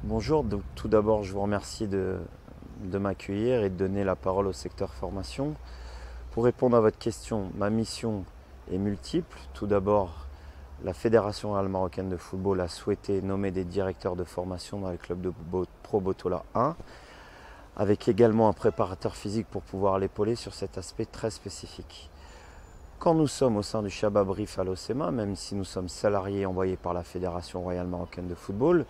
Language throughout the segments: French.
Bonjour, donc tout d'abord je vous remercie de m'accueillir et de donner la parole au secteur formation. Pour répondre à votre question, ma mission est multiple. Tout d'abord, la Fédération Royale Marocaine de Football a souhaité nommer des directeurs de formation dans les clubs de Pro Botola 1, avec également un préparateur physique pour pouvoir l'épauler sur cet aspect très spécifique. Quand nous sommes au sein du Shabab Rif à l'OCMA, même si nous sommes salariés envoyés par la Fédération Royale Marocaine de Football,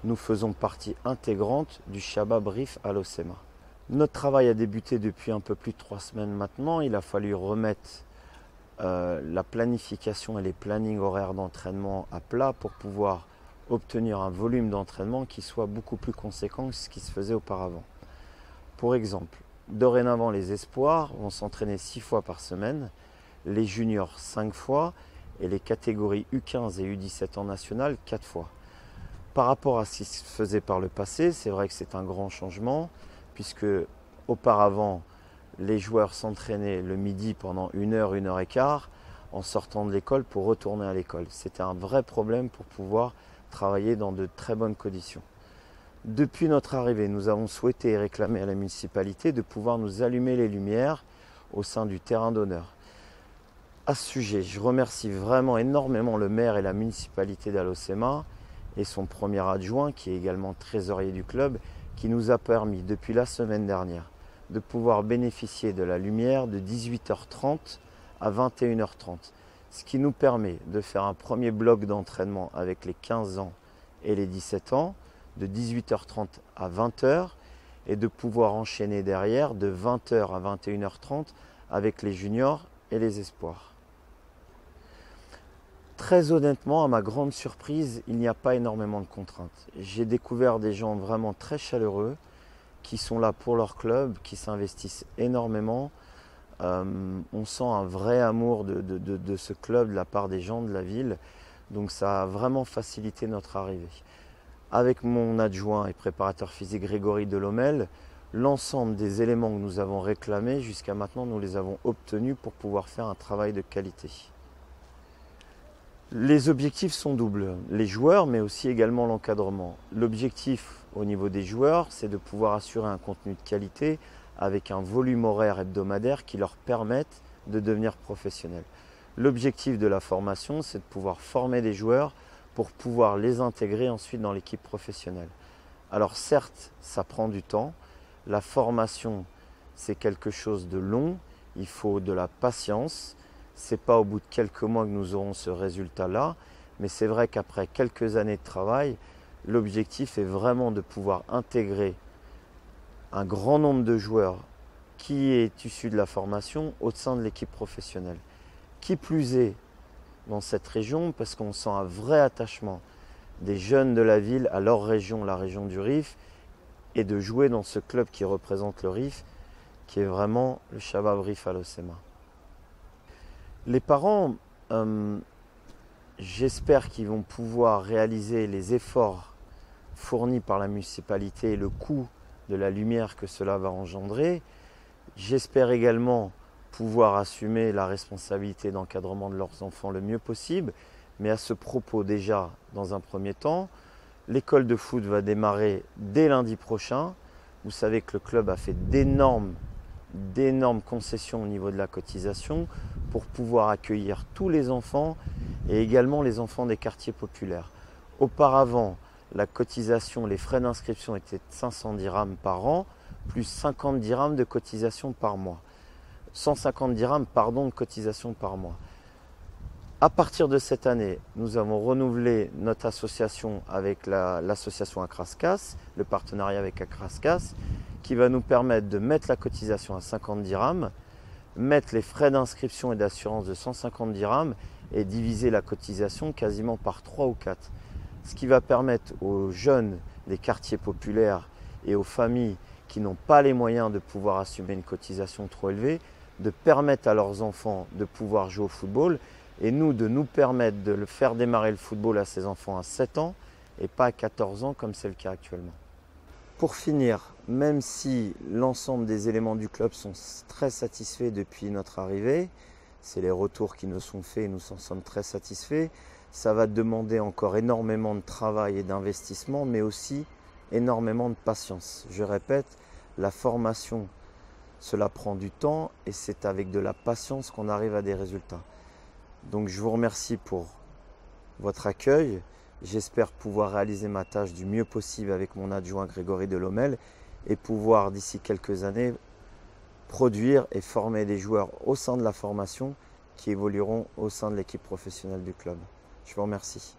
nous faisons partie intégrante du Shabab Rif à l'OCMA. Notre travail a débuté depuis un peu plus de 3 semaines maintenant. Il a fallu remettre la planification et les plannings horaires d'entraînement à plat pour pouvoir obtenir un volume d'entraînement qui soit beaucoup plus conséquent que ce qui se faisait auparavant. Pour exemple, dorénavant les espoirs vont s'entraîner 6 fois par semaine, les juniors 5 fois et les catégories U15 et U17 en national 4 fois. Par rapport à ce qui se faisait par le passé, c'est vrai que c'est un grand changement puisque auparavant les joueurs s'entraînaient le midi pendant 1 heure et quart en sortant de l'école pour retourner à l'école. C'était un vrai problème pour pouvoir travailler dans de très bonnes conditions. Depuis notre arrivée, nous avons souhaité et réclamé à la municipalité de pouvoir nous allumer les lumières au sein du terrain d'honneur. À ce sujet, je remercie vraiment énormément le maire et la municipalité d'Alocema et son premier adjoint, qui est également trésorier du club, qui nous a permis depuis la semaine dernière de pouvoir bénéficier de la lumière de 18h30 à 21h30, ce qui nous permet de faire un premier bloc d'entraînement avec les 15 ans et les 17 ans, de 18h30 à 20h, et de pouvoir enchaîner derrière de 20h à 21h30 avec les juniors et les espoirs. Très honnêtement, à ma grande surprise, il n'y a pas énormément de contraintes. J'ai découvert des gens vraiment très chaleureux qui sont là pour leur club, qui s'investissent énormément. On sent un vrai amour de ce club de la part des gens de la ville. Donc ça a vraiment facilité notre arrivée. Avec mon adjoint et préparateur physique Grégory Delhommel, l'ensemble des éléments que nous avons réclamés jusqu'à maintenant, nous les avons obtenus pour pouvoir faire un travail de qualité. Les objectifs sont doubles, les joueurs mais aussi également l'encadrement. L'objectif au niveau des joueurs, c'est de pouvoir assurer un contenu de qualité avec un volume horaire hebdomadaire qui leur permette de devenir professionnels. L'objectif de la formation, c'est de pouvoir former des joueurs pour pouvoir les intégrer ensuite dans l'équipe professionnelle. Alors certes, ça prend du temps. La formation, c'est quelque chose de long. Il faut de la patience. Ce n'est pas au bout de quelques mois que nous aurons ce résultat-là, mais c'est vrai qu'après quelques années de travail, l'objectif est vraiment de pouvoir intégrer un grand nombre de joueurs qui est issu de la formation au sein de l'équipe professionnelle. Qui plus est dans cette région, parce qu'on sent un vrai attachement des jeunes de la ville à leur région, la région du Rif, et de jouer dans ce club qui représente le Rif, qui est vraiment le Shabab Rif à l'OCMA. Les parents, j'espère qu'ils vont pouvoir réaliser les efforts fournis par la municipalité et le coût de la lumière que cela va engendrer. J'espère également pouvoir assumer la responsabilité d'encadrement de leurs enfants le mieux possible. Mais à ce propos déjà, dans un premier temps, l'école de foot va démarrer dès lundi prochain. Vous savez que le club a fait d'énormes concessions au niveau de la cotisation pour pouvoir accueillir tous les enfants et également les enfants des quartiers populaires. Auparavant, la cotisation, les frais d'inscription étaient de 500 dirhams par an, plus 50 dirhams de cotisation par mois. 150 dirhams, de cotisation par mois. À partir de cette année, nous avons renouvelé notre association avec l'association Akraskas, le partenariat avec Akraskas, qui va nous permettre de mettre la cotisation à 50 dirhams, mettre les frais d'inscription et d'assurance de 150 dirhams et diviser la cotisation quasiment par 3 ou 4. Ce qui va permettre aux jeunes des quartiers populaires et aux familles qui n'ont pas les moyens de pouvoir assumer une cotisation trop élevée, de permettre à leurs enfants de pouvoir jouer au football et nous de nous permettre de faire démarrer le football à ces enfants à 7 ans et pas à 14 ans comme c'est le cas actuellement. Pour finir, même si l'ensemble des éléments du club sont très satisfaits depuis notre arrivée, c'est les retours qui nous sont faits et nous en sommes très satisfaits, ça va demander encore énormément de travail et d'investissement, mais aussi énormément de patience. Je répète, la formation, cela prend du temps et c'est avec de la patience qu'on arrive à des résultats. Donc je vous remercie pour votre accueil. J'espère pouvoir réaliser ma tâche du mieux possible avec mon adjoint Grégory Delhommel et pouvoir d'ici quelques années produire et former des joueurs au sein de la formation qui évolueront au sein de l'équipe professionnelle du club. Je vous remercie.